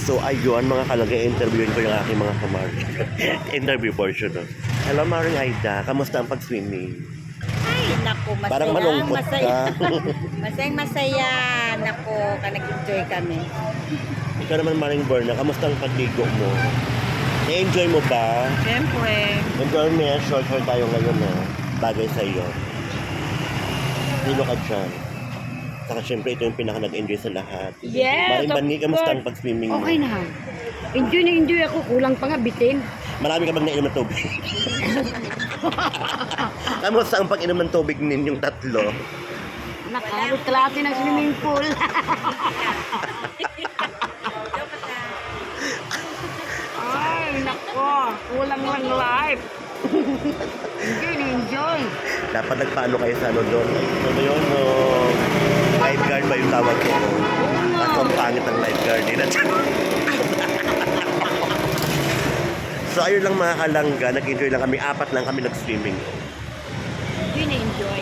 So ayun mga kalagay, interviewin ko yung aking mga kamari. Interview portion. No? Hello Maring Aida, kamusta ang pag-swimming? Ay, naku, masaya. Parang malungkot masaya. ka. Masayang masaya. Naku, nag-enjoy kami. Ikaw naman Maring Borna, kamusta ang pagligo mo? Na-enjoy mo ba? Siyempre. Enjoyment, short tayo ngayon na bagay sa iyo. Sino ka dyan? Saka syempre ito yung pinaka nag-enjoy sa lahat. Yes, Maring Bani, kamusta ang pag-swimming mo? Okay na. Enjoy na enjoy ako. Kulang pa nga bitin. Marami ka bang nainom ng tubig? Kamusta ang pag-inom ng tubig ninyong tatlo? Nakarot klase ng swimming pool. Ay, nako. Kulang lang life. Enjoy na enjoy. Dapat nagpaano kayo sa ano doon? Ano yun? No? Lifeguard ba yung tawag ko? Kaso ang pangit ng lifeguard. So ayun lang mga kalangga, nag-enjoy lang kami, 4 lang kami nag-swimming. Enjoy na enjoy.